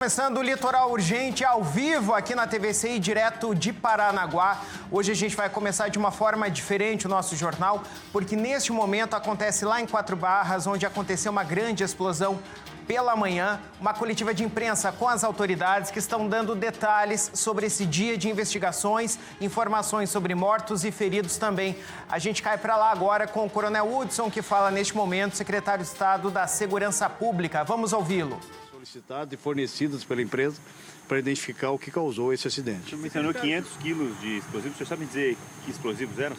Começando o Litoral Urgente ao vivo aqui na TVC e direto de Paranaguá. Hoje a gente vai começar de uma forma diferente o nosso jornal, porque neste momento acontece lá em Quatro Barras, onde aconteceu uma grande explosão pela manhã, uma coletiva de imprensa com as autoridades que estão dando detalhes sobre esse dia de investigações, informações sobre mortos e feridos também. A gente cai para lá agora com o Coronel Hudson, que fala neste momento, secretário de Estado da Segurança Pública. Vamos ouvi-lo. Solicitados e fornecidas pela empresa para identificar o que causou esse acidente. O senhor mencionou 500 quilos de explosivos. O senhor sabe dizer que explosivos eram?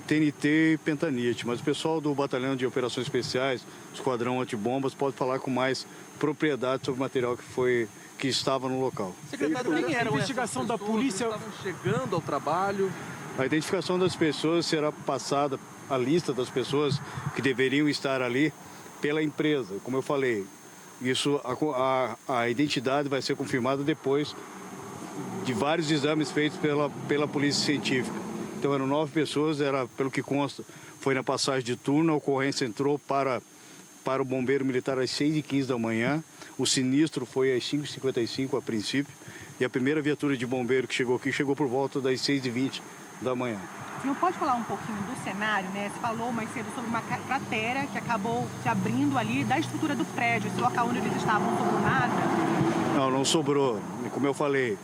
TNT e pentanite, mas o pessoal do Batalhão de Operações Especiais, Esquadrão Antibombas, pode falar com mais propriedade sobre o material que estava no local. Secretário, quem era a investigação da polícia? Estavam chegando ao trabalho. A identificação das pessoas será passada, a lista das pessoas que deveriam estar ali, pela empresa, como eu falei. Isso, a identidade vai ser confirmada depois de vários exames feitos pela polícia científica. Então eram 9 pessoas, pelo que consta, foi na passagem de turno, a ocorrência entrou para o bombeiro militar às 6h15 da manhã, o sinistro foi às 5h55 a princípio, e a primeira viatura de bombeiro que chegou aqui chegou por volta das 6h20 da manhã. O senhor pode falar um pouquinho do cenário, né? Você falou mais cedo sobre uma cratera que acabou se abrindo ali da estrutura do prédio. Esse local onde eles estavam não sobrou nada? Não sobrou. Como eu falei,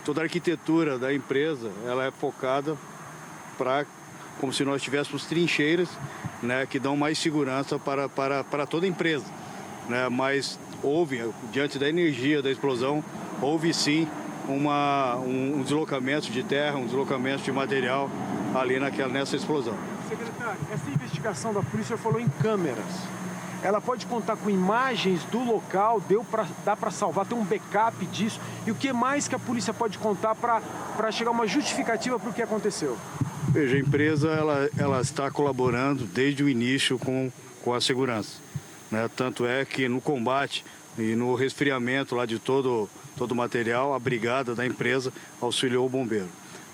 toda a arquitetura da empresa, ela é focada como se nós tivéssemos trincheiras, né, que dão mais segurança para toda a empresa. Né? Mas houve, diante da energia da explosão, houve sim um deslocamento de terra, um deslocamento de material ali nessa explosão. Secretário, essa investigação da polícia falou em câmeras. Ela pode contar com imagens do local, dá para salvar, tem um backup disso. E o que mais que a polícia pode contar para chegar a uma justificativa para o que aconteceu? Veja, a empresa ela está colaborando desde o início com a segurança. Né? Tanto é que no combate e no resfriamento lá de todo o material, a brigada da empresa auxiliou o bombeiro.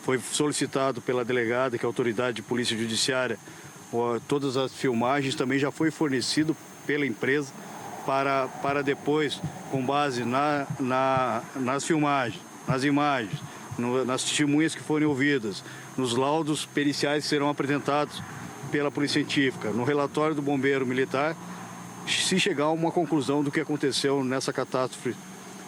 Foi solicitado pela delegada, que é a autoridade de polícia judiciária, todas as filmagens, também já foi fornecido pela empresa para depois, com base nas filmagens, nas imagens, nas testemunhas que forem ouvidas, nos laudos periciais que serão apresentados pela polícia científica, no relatório do bombeiro militar, se chegar a uma conclusão do que aconteceu nessa catástrofe,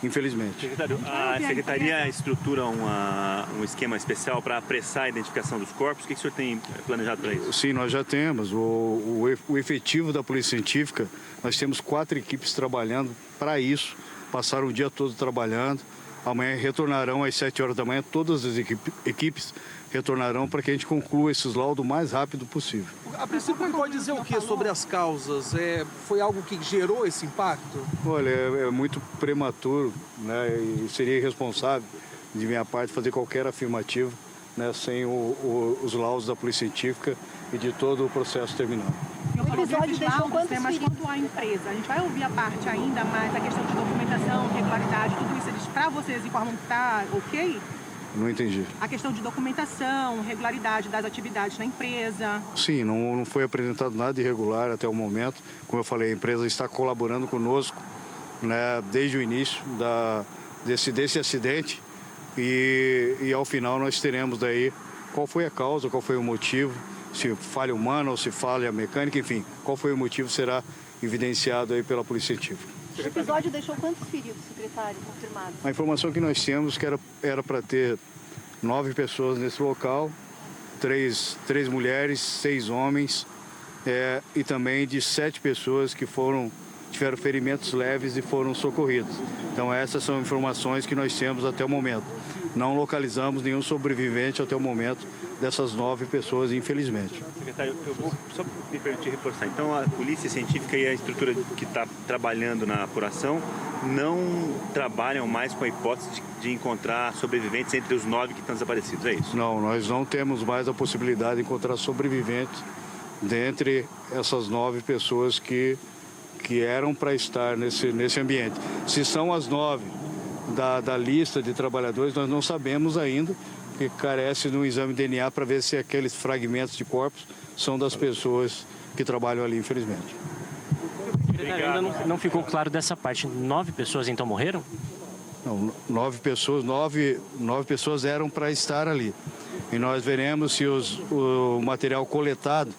infelizmente. Secretário, a Secretaria estrutura um esquema especial para apressar a identificação dos corpos. O que o senhor tem planejado para isso? Sim, nós já temos. O efetivo da Polícia Científica, nós temos 4 equipes trabalhando para isso. Passaram o dia todo trabalhando. Amanhã retornarão às 7 horas da manhã. Todas as equipes retornarão para que a gente conclua esses laudos o mais rápido possível. A princípio, pode dizer o que sobre as causas? Foi algo que gerou esse impacto? Olha, é muito prematuro, né? E seria irresponsável de minha parte fazer qualquer afirmativa, né? Sem os laudos da Polícia Científica e de todo o processo terminado. O episódio deixou quantos filhos? Mas quanto à empresa, a gente vai ouvir a parte ainda mais da questão de documentação, regularidade, tudo isso, eles para vocês informam que está ok? Não entendi. A questão de documentação, regularidade das atividades na empresa. Sim, não foi apresentado nada de irregular até o momento. Como eu falei, a empresa está colaborando conosco, né, desde o início desse acidente e ao final nós teremos daí qual foi a causa, qual foi o motivo, se falha humana ou se falha mecânica, enfim, qual foi o motivo será evidenciado aí pela Polícia Científica. O episódio deixou quantos feridos, secretário, confirmados? A informação que nós temos que era para ter 9 pessoas nesse local, 3 mulheres, 6 homens, e também de 7 pessoas que tiveram ferimentos leves e foram socorridas. Então essas são informações que nós temos até o momento. Não localizamos nenhum sobrevivente até o momento dessas 9 pessoas, infelizmente. Secretário, eu vou só me permitir reforçar. Então, a Polícia Científica e a estrutura que está trabalhando na apuração não trabalham mais com a hipótese de encontrar sobreviventes entre os 9 que estão desaparecidos, é isso? Não, nós não temos mais a possibilidade de encontrar sobreviventes dentre essas 9 pessoas que eram para estar nesse ambiente. Se são as 9 da lista de trabalhadores, nós não sabemos ainda, que carece de um exame de DNA para ver se aqueles fragmentos de corpos são das pessoas que trabalham ali, infelizmente. Ainda não ficou claro dessa parte. 9 pessoas então morreram? Não, 9 pessoas eram para estar ali. E nós veremos se o material coletado,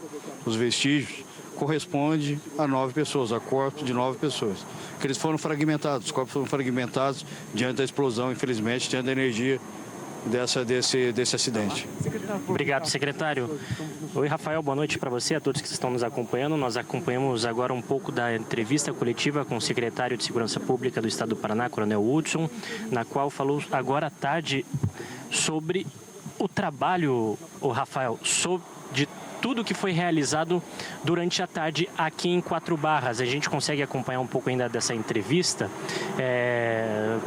os vestígios, corresponde a 9 pessoas, a corpos de 9 pessoas. Que eles foram fragmentados, os corpos foram fragmentados diante da explosão, infelizmente, diante da energia desse acidente. Obrigado, secretário. Oi, Rafael, boa noite para você, a todos que estão nos acompanhando. Nós acompanhamos agora um pouco da entrevista coletiva com o secretário de Segurança Pública do Estado do Paraná, Coronel Hudson, na qual falou agora à tarde sobre o trabalho, Rafael, de tudo que foi realizado durante a tarde aqui em Quatro Barras. A gente consegue acompanhar um pouco ainda dessa entrevista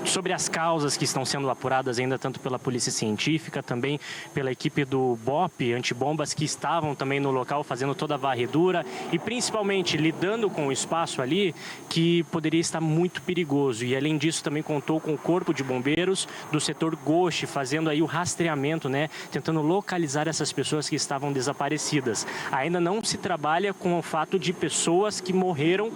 sobre as causas que estão sendo apuradas ainda tanto pela Polícia Científica, também pela equipe do BOP, antibombas, que estavam também no local fazendo toda a varredura e principalmente lidando com o espaço ali que poderia estar muito perigoso. E além disso também contou com o Corpo de Bombeiros do setor Goche, fazendo aí o rastreamento, né, tentando localizar essas pessoas que estavam desaparecidas. Ainda não se trabalha com o fato de pessoas que morreram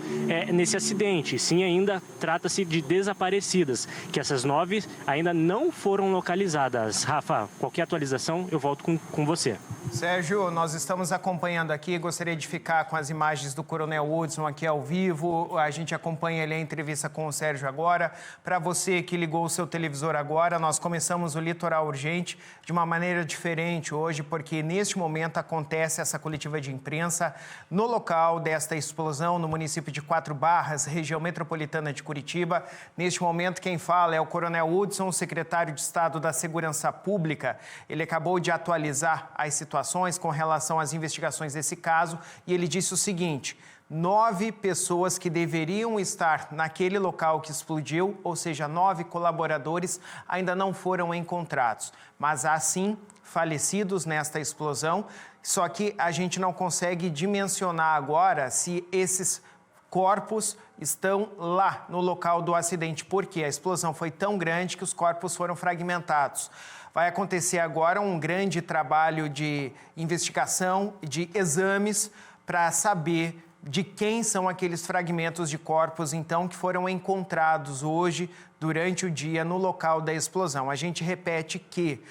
nesse acidente, sim, ainda trata-se de desaparecidas, que essas 9 ainda não foram localizadas. Rafa, qualquer atualização, eu volto com você. Sérgio, nós estamos acompanhando aqui, gostaria de ficar com as imagens do Coronel Hudson aqui ao vivo, a gente acompanha ali a entrevista com o Sérgio agora. Para você que ligou o seu televisor agora, nós começamos o Litoral Urgente de uma maneira diferente hoje, porque neste momento acontece essa coletiva de imprensa no local desta explosão no município de Quatro Barras, região metropolitana de Curitiba. Neste momento quem fala é o Coronel Hudson, secretário de Estado da Segurança Pública. Ele acabou de atualizar as situações com relação às investigações desse caso e ele disse o seguinte: 9 pessoas que deveriam estar naquele local que explodiu, ou seja, 9 colaboradores, ainda não foram encontrados. Mas há sim falecidos nesta explosão, só que a gente não consegue dimensionar agora se esses corpos estão lá no local do acidente, porque a explosão foi tão grande que os corpos foram fragmentados. Vai acontecer agora um grande trabalho de investigação, de exames, para saber de quem são aqueles fragmentos de corpos, então, que foram encontrados hoje, durante o dia, no local da explosão. A gente repete que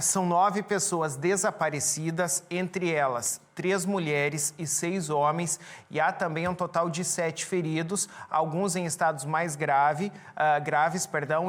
são 9 pessoas desaparecidas, entre elas 3 mulheres e 6 homens, e há também um total de 7 feridos, alguns em estados mais graves,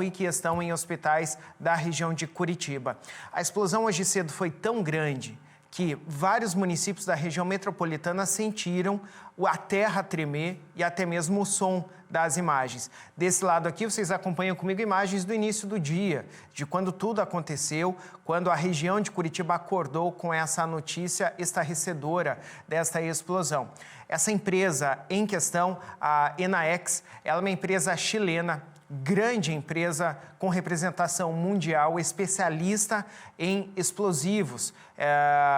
e que estão em hospitais da região de Curitiba. A explosão hoje cedo foi tão grande que vários municípios da região metropolitana sentiram a terra tremer e até mesmo o som das imagens. Desse lado aqui, vocês acompanham comigo imagens do início do dia, de quando tudo aconteceu, quando a região de Curitiba acordou com essa notícia estarrecedora desta explosão. Essa empresa em questão, a Enaex, ela é uma empresa chilena, grande empresa com representação mundial, especialista em explosivos,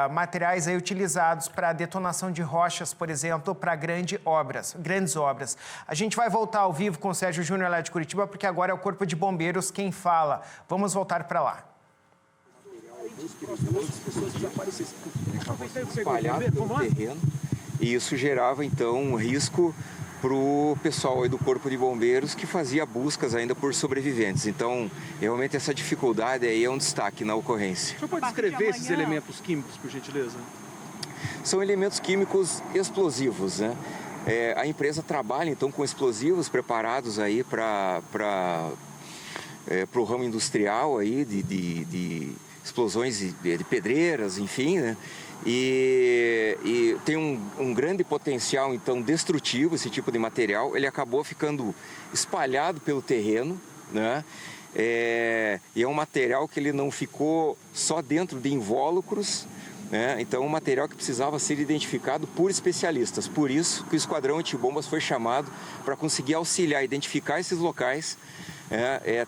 materiais aí utilizados para detonação de rochas, por exemplo, para grandes obras. A gente vai voltar ao vivo com o Sérgio Júnior lá de Curitiba, porque agora é o Corpo de Bombeiros quem fala. Vamos voltar para lá. Espalhado pelo terreno, e isso gerava então um risco para o pessoal aí do Corpo de Bombeiros que fazia buscas ainda por sobreviventes. Então, realmente essa dificuldade aí é um destaque na ocorrência. O senhor pode descrever esses elementos químicos, por gentileza? São elementos químicos explosivos, né? A empresa trabalha então com explosivos preparados aí para o ramo industrial aí de explosões de pedreiras, enfim, né? E tem um grande potencial, então, destrutivo esse tipo de material. Ele acabou ficando espalhado pelo terreno, né? E é um material que ele não ficou só dentro de invólucros, né? Então, um material que precisava ser identificado por especialistas. Por isso que o Esquadrão Antibombas foi chamado para conseguir auxiliar, identificar esses locais,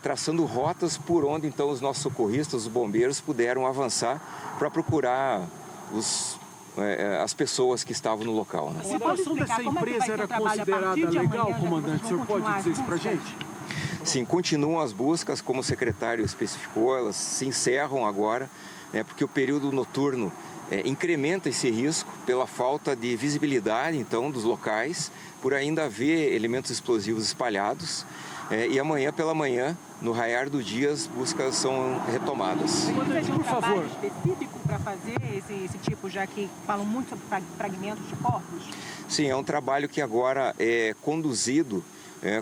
traçando rotas por onde, então, os nossos socorristas, os bombeiros, puderam avançar para procurar as pessoas que estavam no local, né? A situação dessa empresa era considerada legal, comandante? O senhor pode dizer isso para a gente? Sim, continuam as buscas, como o secretário especificou, elas se encerram agora, né, porque o período noturno incrementa esse risco pela falta de visibilidade, então, dos locais, por ainda haver elementos explosivos espalhados. E amanhã pela manhã, no raiar do dia, as buscas são retomadas. Tem um trabalho específico para fazer esse tipo, já que falam muito sobre fragmentos de corpos? Sim, é um trabalho que agora é conduzido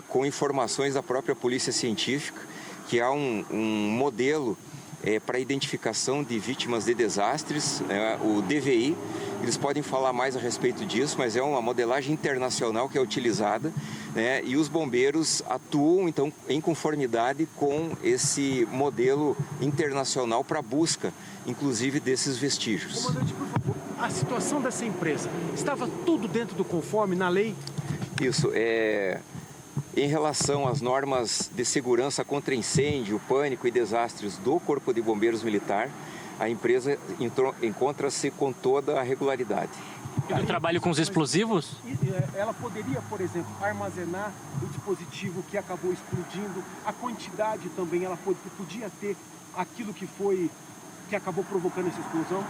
com informações da própria Polícia Científica, que há um modelo para identificação de vítimas de desastres, o DVI. Eles podem falar mais a respeito disso, mas é uma modelagem internacional que é utilizada, né? E os bombeiros atuam, então, em conformidade com esse modelo internacional para busca, inclusive, desses vestígios. Comandante, por favor, a situação dessa empresa, estava tudo dentro do conforme, na lei? Isso, em relação às normas de segurança contra incêndio, pânico e desastres do Corpo de Bombeiros Militar, a empresa encontra-se com toda a regularidade. Eu trabalho com os explosivos? Ela poderia, por exemplo, armazenar o dispositivo que acabou explodindo, a quantidade também, ela podia ter aquilo que acabou provocando essa explosão?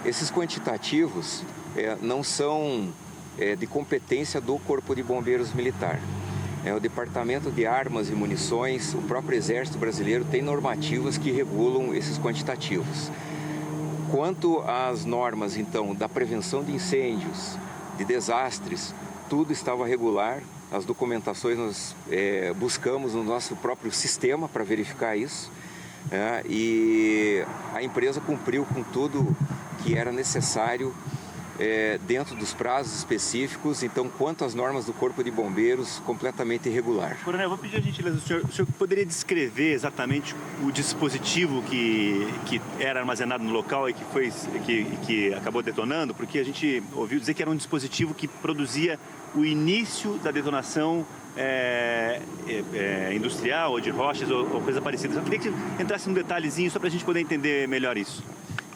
Esses quantitativos não são de competência do Corpo de Bombeiros Militar. O Departamento de Armas e Munições, o próprio Exército Brasileiro tem normativas que regulam esses quantitativos. Quanto às normas, então, da prevenção de incêndios, de desastres, tudo estava regular. As documentações nós buscamos no nosso próprio sistema para verificar isso. E a empresa cumpriu com tudo que era necessário dentro dos prazos específicos. Então, quanto às normas do Corpo de Bombeiros, completamente irregular. Coronel, vou pedir a gentileza do senhor poderia descrever exatamente o dispositivo que era armazenado no local e que acabou detonando? Porque a gente ouviu dizer que era um dispositivo que produzia o início da detonação industrial ou de rochas ou coisa parecida. Só queria que entrasse num detalhezinho só para a gente poder entender melhor isso.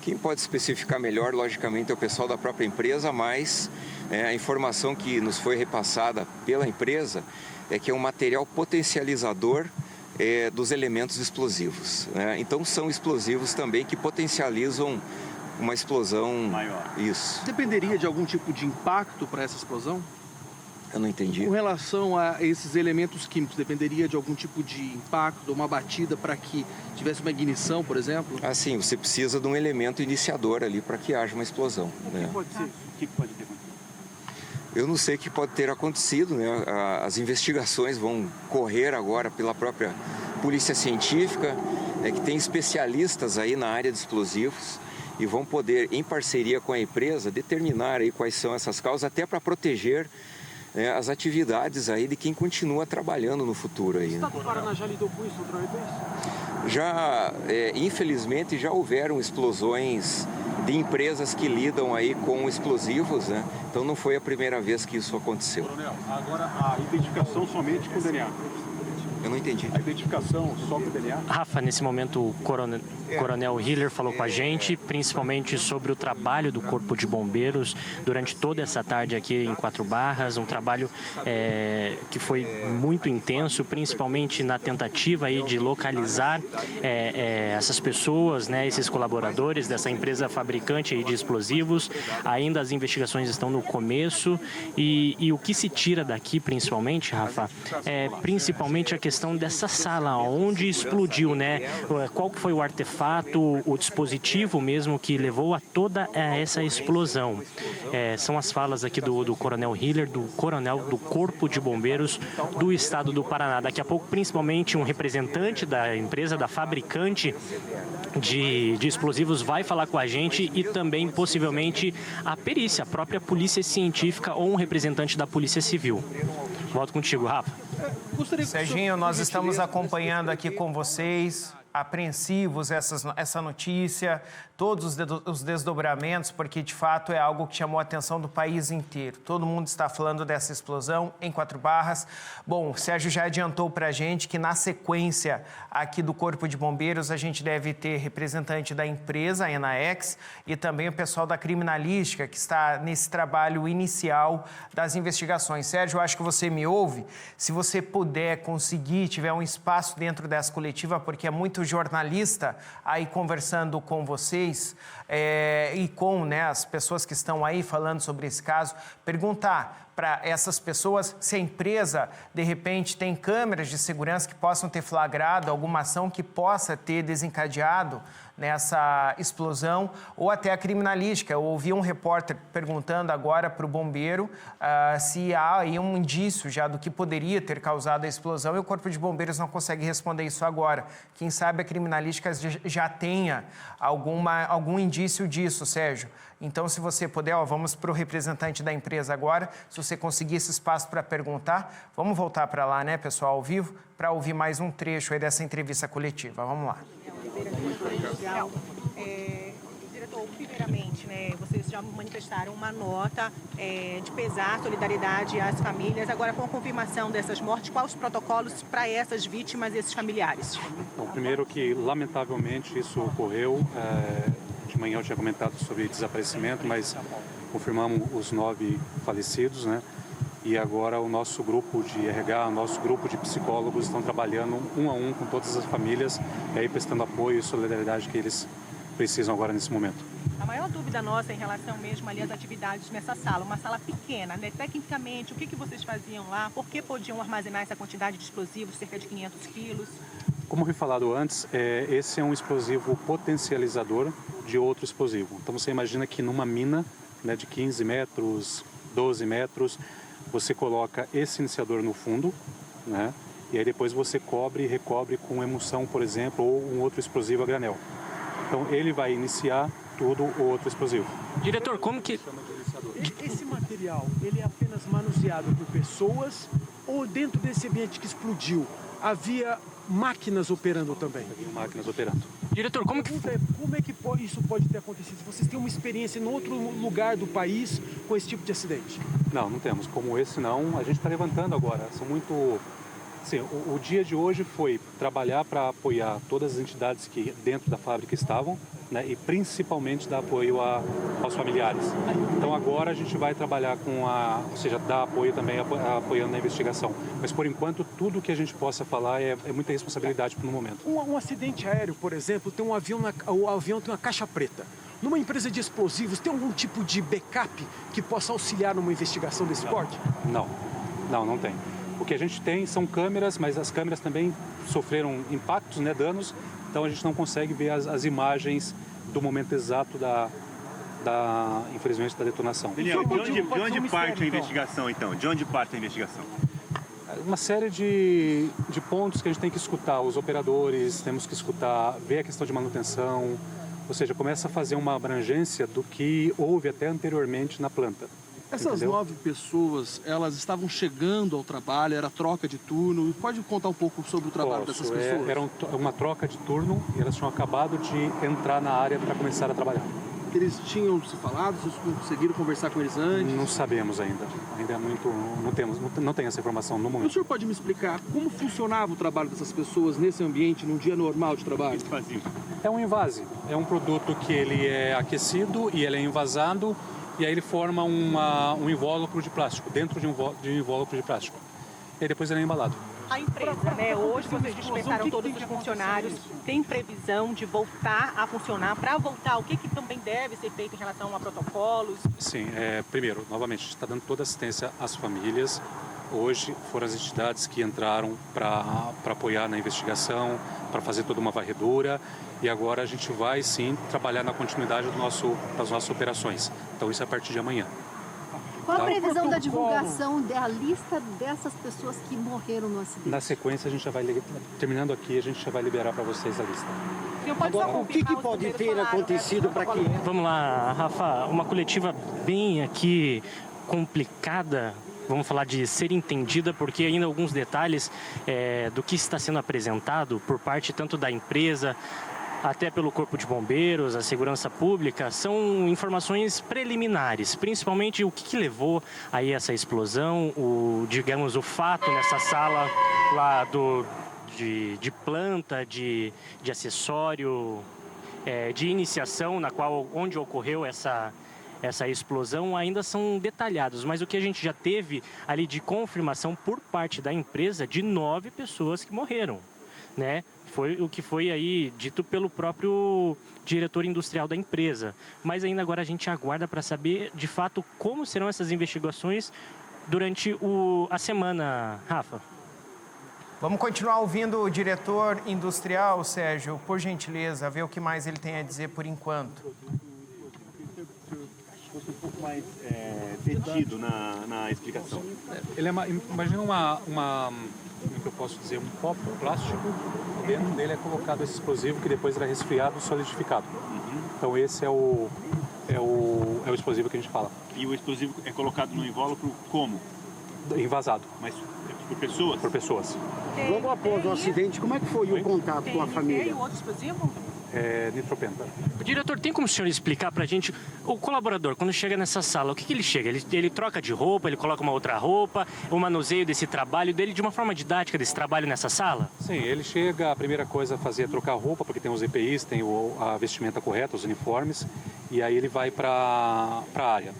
Quem pode especificar melhor, logicamente, é o pessoal da própria empresa, mas a informação que nos foi repassada pela empresa é que é um material potencializador dos elementos explosivos. Então, são explosivos também que potencializam uma explosão maior. Isso. Dependeria de algum tipo de impacto para essa explosão? Eu não entendi. Com relação a esses elementos químicos, dependeria de algum tipo de impacto, uma batida para que tivesse uma ignição, por exemplo? Sim, você precisa de um elemento iniciador ali para que haja uma explosão. O que pode ser? O que pode ter acontecido? Eu não sei o que pode ter acontecido, né? As investigações vão correr agora pela própria Polícia Científica, que tem especialistas aí na área de explosivos e vão poder, em parceria com a empresa, determinar aí quais são essas causas, até para proteger as atividades aí de quem continua trabalhando no futuro aí. O Estado do Paraná já lidou com isso outra vez? Já, infelizmente, já houveram explosões de empresas que lidam aí com explosivos, né? Então não foi a primeira vez que isso aconteceu. Coronel, agora a identificação somente com DNA. Eu não entendi. A identificação só com DNA? Rafa, nesse momento o Coronel Hiller falou com a gente, principalmente sobre o trabalho do Corpo de Bombeiros durante toda essa tarde aqui em Quatro Barras, um trabalho que foi muito intenso, principalmente na tentativa aí de localizar essas pessoas, né, esses colaboradores dessa empresa fabricante aí de explosivos. Ainda as investigações estão no começo e o que se tira daqui, principalmente, Rafa, é principalmente a questão dessa sala, onde explodiu, né? Qual foi o artefato, o dispositivo mesmo que levou a toda essa explosão. São as falas aqui do Coronel Hiller, do Coronel do Corpo de Bombeiros do Estado do Paraná. Daqui a pouco, principalmente, um representante da empresa, da fabricante de explosivos vai falar com a gente e também, possivelmente, a perícia, a própria Polícia Científica ou um representante da Polícia Civil. Volto contigo, Rafa. Serginho, nós estamos acompanhando aqui com vocês, apreensivos essa notícia, todos os desdobramentos, porque de fato é algo que chamou a atenção do país inteiro. Todo mundo está falando dessa explosão em Quatro Barras. Bom, o Sérgio já adiantou para a gente que na sequência aqui do Corpo de Bombeiros a gente deve ter representante da empresa, a Enaex, e também o pessoal da criminalística que está nesse trabalho inicial das investigações. Sérgio, eu acho que você me ouve. Se você puder conseguir, tiver um espaço dentro dessa coletiva, porque é muito jornalista aí conversando com vocês e com, né, as pessoas que estão aí falando sobre esse caso, perguntar para essas pessoas se a empresa, de repente, tem câmeras de segurança que possam ter flagrado alguma ação que possa ter desencadeado nessa explosão, ou até a criminalística. Eu ouvi um repórter perguntando agora para o bombeiro se há aí um indício já do que poderia ter causado a explosão, e o Corpo de Bombeiros não consegue responder isso agora. Quem sabe a criminalística já tenha algum indício disso, Sérgio. Então, se você puder, vamos para o representante da empresa agora, se você conseguir esse espaço para perguntar, vamos voltar para lá, né, pessoal, ao vivo, para ouvir mais um trecho aí dessa entrevista coletiva. Vamos lá. Diretor, primeiramente, né, vocês já manifestaram uma nota de pesar, solidariedade às famílias. Agora, com a confirmação dessas mortes, quais os protocolos para essas vítimas e esses familiares? Bom, primeiro que, lamentavelmente, isso ocorreu. De manhã eu tinha comentado sobre desaparecimento, mas confirmamos os 9 falecidos, né? E agora o nosso grupo de RH, o nosso grupo de psicólogos estão trabalhando um a um com todas as famílias, e aí prestando apoio e solidariedade que eles precisam agora nesse momento. A maior dúvida nossa em relação mesmo ali às atividades nessa sala, uma sala pequena, né? Tecnicamente, o que vocês faziam lá? Por que podiam armazenar essa quantidade de explosivos, cerca de 500 quilos? Como foi falado antes, esse é um explosivo potencializador de outro explosivo. Então você imagina que numa mina, né, de 15 metros, 12 metros, você coloca esse iniciador no fundo, né? E aí depois você cobre e recobre com emulsão, por exemplo, ou um outro explosivo a granel. Então ele vai iniciar tudo o outro explosivo. Diretor, como que... Esse material, ele é apenas manuseado por pessoas ou dentro desse ambiente que explodiu havia máquinas operando também? Havia máquinas operando. Diretor, como é que isso pode ter acontecido? Vocês têm uma experiência em outro lugar do país com esse tipo de acidente? Não temos. Como esse não, a gente está levantando agora. São muito... Sim, o dia de hoje foi trabalhar para apoiar todas as entidades que dentro da fábrica estavam, né, e principalmente dar apoio aos familiares. Então agora a gente vai trabalhar ou seja, dar apoio também apoiando na investigação. Mas por enquanto tudo que a gente possa falar é muita responsabilidade no momento. Um acidente aéreo, por exemplo, tem o avião tem uma caixa preta. Numa empresa de explosivos, tem algum tipo de backup que possa auxiliar numa investigação desse porte? Não tem. O que a gente tem são câmeras, mas as câmeras também sofreram impactos, né, danos, então a gente não consegue ver as imagens do momento exato infelizmente, da detonação. Daniel, de onde parte a investigação, então? De onde parte a investigação? Uma série de pontos que a gente tem que escutar, os operadores, temos que escutar, ver a questão de manutenção, ou seja, começa a fazer uma abrangência do que houve até anteriormente na planta. Essas Entendeu? 9 pessoas, elas estavam chegando ao trabalho, era troca de turno. Pode contar um pouco sobre o trabalho dessas pessoas? Era uma troca de turno e elas tinham acabado de entrar na área para começar a trabalhar. Eles tinham se falado, vocês conseguiram conversar com eles antes? Não sabemos ainda. Ainda é muito... Não tem essa informação no momento. O senhor pode me explicar como funcionava o trabalho dessas pessoas nesse ambiente, num dia normal de trabalho? É um invase. É um produto que ele é aquecido e ele é envasado. E aí ele forma um invólucro de plástico, dentro de um invólucro de plástico. E aí depois ele é embalado. A empresa, né, hoje vocês dispensaram todos os funcionários, tem previsão de voltar a funcionar? Para voltar, o que também deve ser feito em relação a protocolos? Sim, primeiro, novamente, a gente está dando toda assistência às famílias. Hoje foram as entidades que entraram para apoiar na investigação, para fazer toda uma varredura. E agora a gente vai, sim, trabalhar na continuidade das nossas operações. Então isso é a partir de amanhã. Qual a previsão da divulgação da lista dessas pessoas que morreram no acidente? Na sequência, a gente já vai, terminando aqui, a gente já vai liberar para vocês a lista. Agora, o que pode ter acontecido para que... Vamos lá, Rafa, uma coletiva bem aqui complicada, vamos falar de ser entendida, porque ainda alguns detalhes do que está sendo apresentado por parte tanto da empresa, até pelo Corpo de Bombeiros, a Segurança Pública, são informações preliminares, principalmente o que levou aí essa explosão, o fato nessa sala lá de planta, de acessório, de iniciação, onde ocorreu essa explosão, ainda são detalhados, mas o que a gente já teve ali de confirmação por parte da empresa de 9 pessoas que morreram. né? Foi o que foi aí dito pelo próprio diretor industrial da empresa. Mas ainda agora a gente aguarda para saber, de fato, como serão essas investigações durante a semana, Rafa. Vamos continuar ouvindo o diretor industrial, Sérgio, por gentileza, ver o que mais ele tem a dizer por enquanto. Um pouco mais detido na explicação. Imagina como que eu posso dizer, um copo plástico, dentro dele é colocado esse explosivo que depois era resfriado e solidificado. Então esse é o explosivo que a gente fala. E o explosivo é colocado no invólucro como? Envasado. Mas por pessoas? Por pessoas. Logo após o acidente, como é que foi o contato com a família? E o outro explosivo? Nitropenta. Diretor, tem como o senhor explicar pra gente, o colaborador, quando chega nessa sala, o que ele chega? Ele troca de roupa, ele coloca uma outra roupa, o manuseio desse trabalho dele, de uma forma didática desse trabalho nessa sala? Sim, ele chega, a primeira coisa a fazer é trocar roupa, porque tem os EPIs, tem a vestimenta correta, os uniformes, e aí ele vai para a área.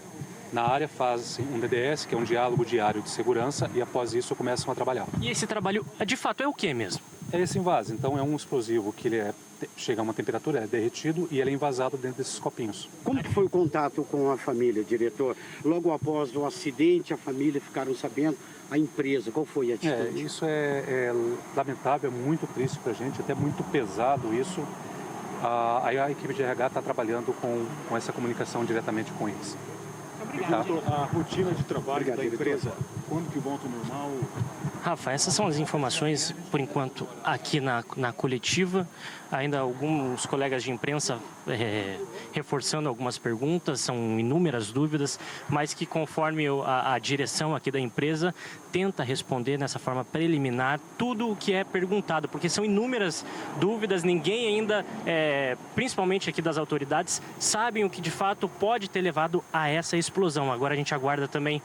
Na área faz um DDS, que é um diálogo diário de segurança, e após isso começam a trabalhar. E esse trabalho, de fato, é o que mesmo? É esse invase, então é um explosivo que ele chega a uma temperatura, é derretido e ele é envasado dentro desses copinhos. Como que foi o contato com a família, diretor? Logo após o acidente, a família ficaram sabendo, a empresa, qual foi a atitude? Isso é lamentável, é muito triste para a gente, até muito pesado isso. A equipe de RH está trabalhando com essa comunicação diretamente com eles. Obrigado. A rotina de trabalho da empresa, quando que volta ao normal? Rafa, essas são as informações, por enquanto, aqui na coletiva. Ainda alguns colegas de imprensa reforçando algumas perguntas, são inúmeras dúvidas, mas que conforme a direção aqui da empresa tenta responder nessa forma preliminar tudo o que é perguntado, porque são inúmeras dúvidas, ninguém ainda, principalmente aqui das autoridades, sabem o que de fato pode ter levado a essa explosão. Agora a gente aguarda também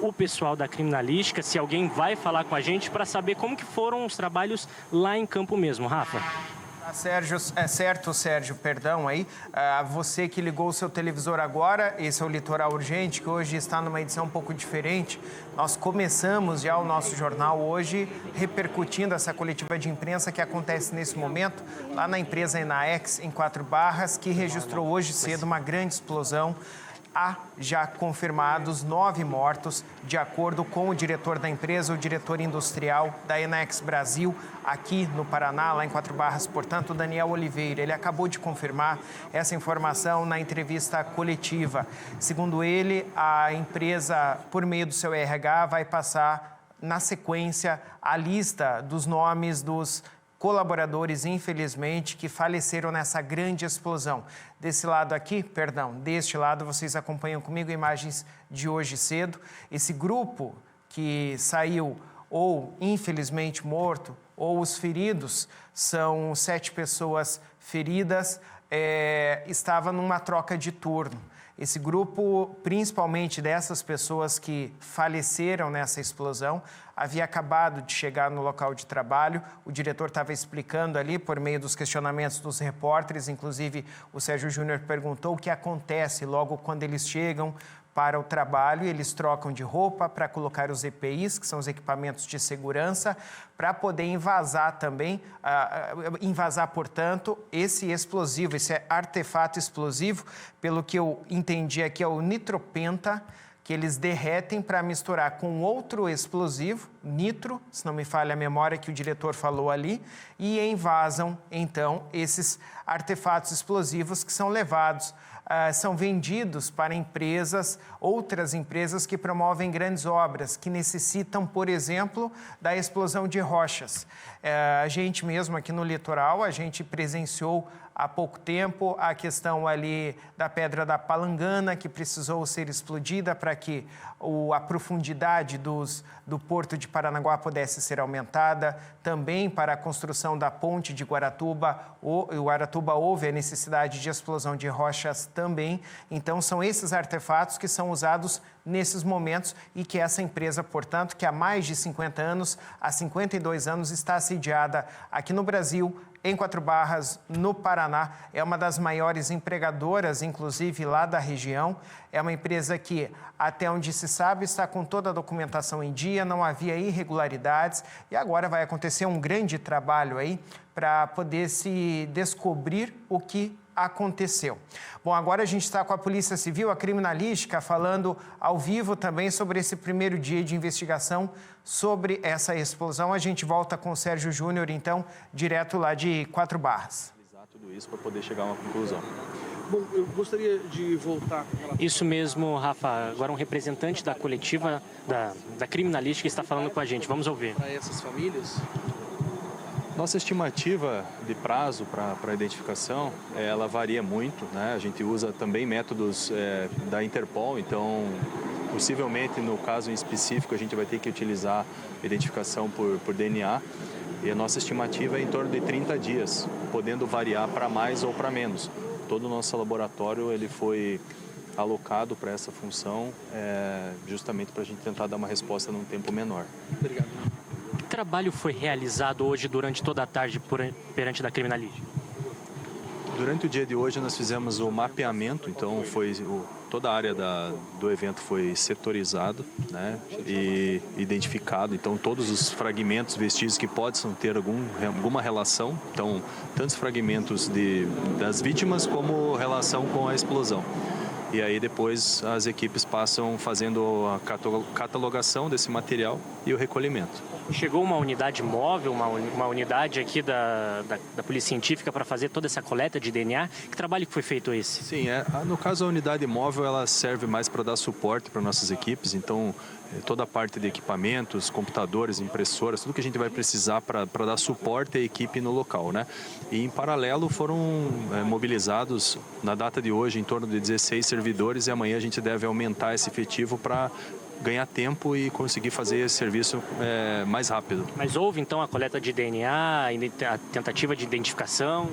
o pessoal da criminalística, se alguém vai falar com a gente para saber como que foram os trabalhos lá em campo mesmo, Rafa. Sérgio, Sérgio, perdão aí, você que ligou o seu televisor agora, esse é o Litoral Urgente, que hoje está numa edição um pouco diferente. Nós começamos já o nosso jornal hoje repercutindo essa coletiva de imprensa que acontece nesse momento lá na empresa Enaex, em 4 Barras, que registrou hoje cedo uma grande explosão. Há já confirmados 9 mortos, de acordo com o diretor da empresa, o diretor industrial da Enaex Brasil, aqui no Paraná, lá em 4 Barras, portanto, Daniel Oliveira. Ele acabou de confirmar essa informação na entrevista coletiva. Segundo ele, a empresa, por meio do seu RH, vai passar, na sequência, a lista dos nomes dos colaboradores, infelizmente, que faleceram nessa grande explosão. Deste lado, vocês acompanham comigo imagens de hoje cedo. Esse grupo que saiu ou infelizmente morto, ou os feridos, são 7 pessoas feridas, estava numa troca de turno. Esse grupo, principalmente dessas pessoas que faleceram nessa explosão, havia acabado de chegar no local de trabalho. O diretor estava explicando ali, por meio dos questionamentos dos repórteres, inclusive o Sérgio Júnior perguntou o que acontece logo quando eles chegam para o trabalho. Eles trocam de roupa para colocar os EPIs, que são os equipamentos de segurança, para poder envasar também, portanto, esse explosivo, esse artefato explosivo, pelo que eu entendi aqui, é o nitropenta, que eles derretem para misturar com outro explosivo, nitro, se não me falha a memória que o diretor falou ali, e envasam, então, esses artefatos explosivos que são levados, são vendidos para outras empresas que promovem grandes obras, que necessitam, por exemplo, da explosão de rochas. A gente mesmo aqui no litoral, a gente presenciou há pouco tempo a questão ali da Pedra da Palangana, que precisou ser explodida para que a profundidade do Porto de Paranaguá pudesse ser aumentada. Também para a construção da ponte de Guaratuba, houve a necessidade de explosão de rochas também. Então, são esses artefatos que são usados nesses momentos e que essa empresa, portanto, que há mais de 50 anos, há 52 anos, está sediada aqui no Brasil, em Quatro Barras, no Paraná. É uma das maiores empregadoras, inclusive, lá da região. É uma empresa que, até onde se sabe, está com toda a documentação em dia, não havia irregularidades e agora vai acontecer um grande trabalho aí para poder se descobrir o que aconteceu. Bom, agora a gente está com a Polícia Civil, a Criminalística, falando ao vivo também sobre esse primeiro dia de investigação sobre essa explosão. A gente volta com o Sérgio Júnior, então, direto lá de Quatro Barras. Tudo isso para poder chegar a uma conclusão. Bom, eu gostaria de voltar com relação... Isso mesmo, Rafa. Agora um representante da coletiva da Criminalística está falando com a gente. Vamos ouvir. Para essas famílias? Nossa estimativa de prazo para a identificação, ela varia muito, né? A gente usa também métodos da Interpol, então possivelmente no caso em específico a gente vai ter que utilizar identificação por DNA e a nossa estimativa é em torno de 30 dias, podendo variar para mais ou para menos. Todo o nosso laboratório ele foi alocado para essa função justamente para a gente tentar dar uma resposta num tempo menor. Obrigado. Que trabalho foi realizado hoje durante toda a tarde perante da Criminalística? Durante o dia de hoje nós fizemos o mapeamento, então toda a área do evento foi setorizado, né, e identificado, então todos os fragmentos, vestígios que possam ter alguma relação, então tantos fragmentos das vítimas como relação com a explosão. E aí depois as equipes passam fazendo a catalogação desse material e o recolhimento. Chegou uma unidade móvel, uma unidade aqui da Polícia Científica para fazer toda essa coleta de DNA. Que trabalho que foi feito esse? Sim, no caso a unidade móvel ela serve mais para dar suporte para nossas equipes, então toda a parte de equipamentos, computadores, impressoras, tudo que a gente vai precisar para dar suporte à equipe no local, né? E em paralelo foram mobilizados na data de hoje em torno de 16 servidores e amanhã a gente deve aumentar esse efetivo para ganhar tempo e conseguir fazer esse serviço mais rápido. Mas houve então a coleta de DNA, a tentativa de identificação?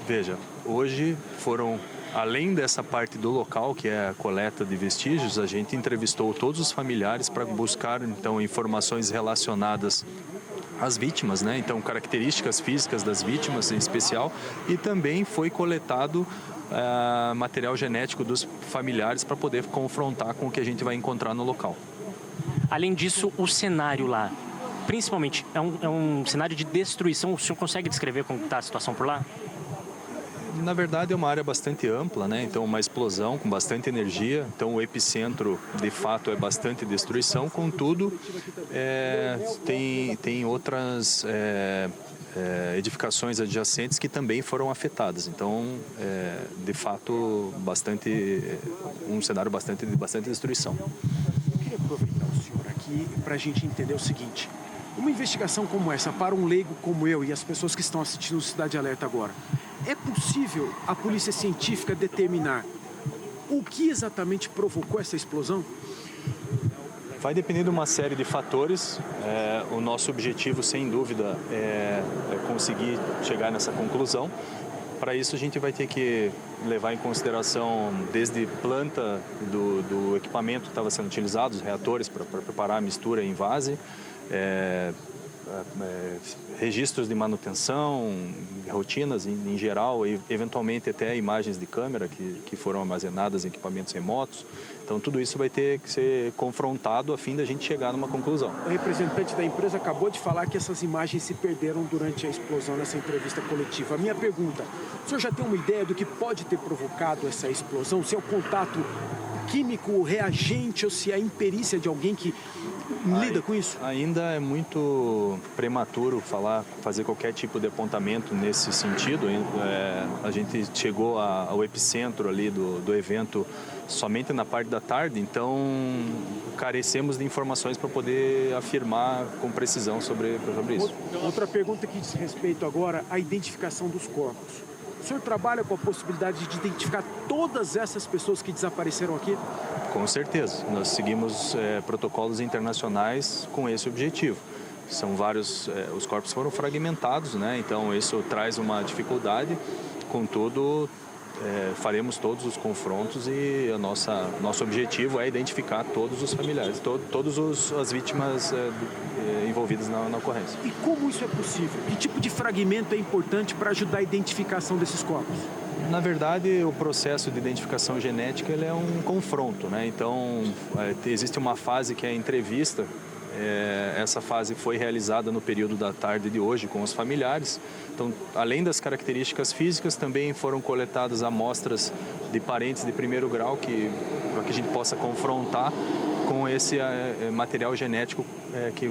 Veja, hoje foram, além dessa parte do local, que é a coleta de vestígios, a gente entrevistou todos os familiares para buscar então informações relacionadas às vítimas, né? Então características físicas das vítimas em especial, e também foi coletado material genético dos familiares para poder confrontar com o que a gente vai encontrar no local. Além disso, o cenário lá, principalmente, é um cenário de destruição. O senhor consegue descrever como está a situação por lá? Na verdade é uma área bastante ampla, né? Então uma explosão com bastante energia, então o epicentro de fato é bastante destruição, contudo tem outras edificações adjacentes que também foram afetadas. Então, de fato, um cenário de bastante destruição. Eu queria aproveitar o senhor aqui para a gente entender o seguinte. Uma investigação como essa, para um leigo como eu e as pessoas que estão assistindo o Cidade Alerta agora, é possível a polícia científica determinar o que exatamente provocou essa explosão? Vai depender de uma série de fatores. O nosso objetivo, sem dúvida, é conseguir chegar nessa conclusão. Para isso, a gente vai ter que levar em consideração desde planta do equipamento que estava sendo utilizado, os reatores para preparar a mistura em vase, registros de manutenção, rotinas em geral, e eventualmente até imagens de câmera que foram armazenadas em equipamentos remotos. Então tudo isso vai ter que ser confrontado a fim da gente chegar numa conclusão. O representante da empresa acabou de falar que essas imagens se perderam durante a explosão nessa entrevista coletiva. A minha pergunta, o senhor já tem uma ideia do que pode ter provocado essa explosão? Se é o contato químico, o reagente, ou se é a imperícia de alguém que lida com isso? Ainda é muito prematuro fazer qualquer tipo de apontamento nesse sentido. A gente chegou ao epicentro ali do evento somente na parte da tarde, então carecemos de informações para poder afirmar com precisão sobre isso. Outra pergunta que diz respeito agora à identificação dos corpos. O senhor trabalha com a possibilidade de identificar todas essas pessoas que desapareceram aqui? Com certeza. Nós seguimos protocolos internacionais com esse objetivo. São vários, os corpos foram fragmentados, né? Então isso traz uma dificuldade, contudo faremos todos os confrontos e nosso objetivo é identificar todos os familiares, todas as vítimas envolvidas na ocorrência. E como isso é possível? Que tipo de fragmento é importante para ajudar a identificação desses corpos? Na verdade, o processo de identificação genética ele é um confronto, né? Então, existe uma fase que é a entrevista. Essa fase foi realizada no período da tarde de hoje com os familiares. Então, além das características físicas, também foram coletadas amostras de parentes de primeiro grau para que a gente possa confrontar com esse material genético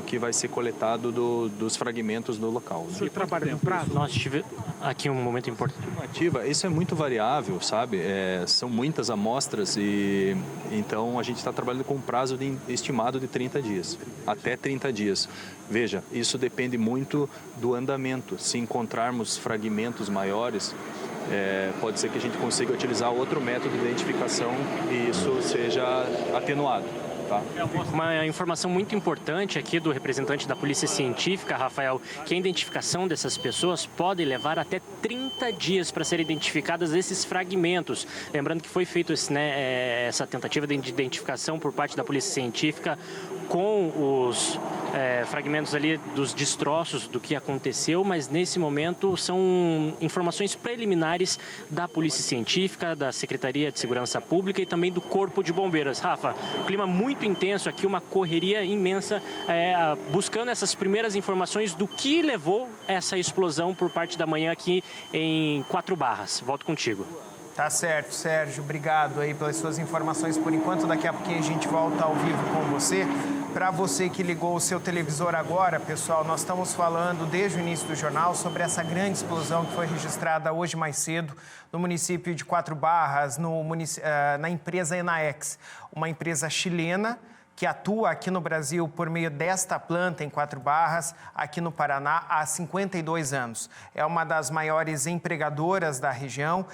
que vai ser coletado dos fragmentos do local. O senhor trabalha no prazo? Nós tivemos aqui um momento importante. Isso é muito variável, sabe? São muitas amostras e então a gente está trabalhando com um prazo estimado de 30 dias, até 30 dias. Veja, isso depende muito do andamento. Se encontrarmos fragmentos maiores, pode ser que a gente consiga utilizar outro método de identificação e isso seja atenuado. Tá. Uma informação muito importante aqui do representante da Polícia Científica, Rafael, que a identificação dessas pessoas pode levar até 30 dias para serem identificadas esses fragmentos. Lembrando que foi feita essa tentativa de identificação por parte da Polícia Científica com os fragmentos ali dos destroços do que aconteceu, mas nesse momento são informações preliminares da Polícia Científica, da Secretaria de Segurança Pública e também do Corpo de Bombeiros. Rafa, clima muito intenso aqui, uma correria imensa, buscando essas primeiras informações do que levou essa explosão por parte da manhã aqui em Quatro Barras. Volto contigo. Tá certo, Sérgio. Obrigado aí pelas suas informações por enquanto. Daqui a pouquinho a gente volta ao vivo com você. Para você que ligou o seu televisor agora, pessoal, nós estamos falando desde o início do jornal sobre essa grande explosão que foi registrada hoje mais cedo no município de Quatro Barras, na empresa Enaex, uma empresa chilena que atua aqui no Brasil por meio desta planta em Quatro Barras, aqui no Paraná, há 52 anos. É uma das maiores empregadoras da região.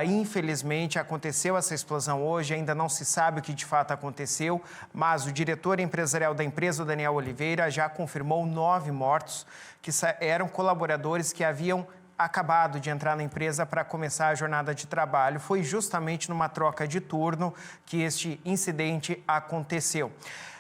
Infelizmente, aconteceu essa explosão hoje, ainda não se sabe o que de fato aconteceu, mas o diretor empresarial da empresa, o Daniel Oliveira, já confirmou 9 mortos, que eram colaboradores que haviam acabado de entrar na empresa para começar a jornada de trabalho. Foi justamente numa troca de turno que este incidente aconteceu.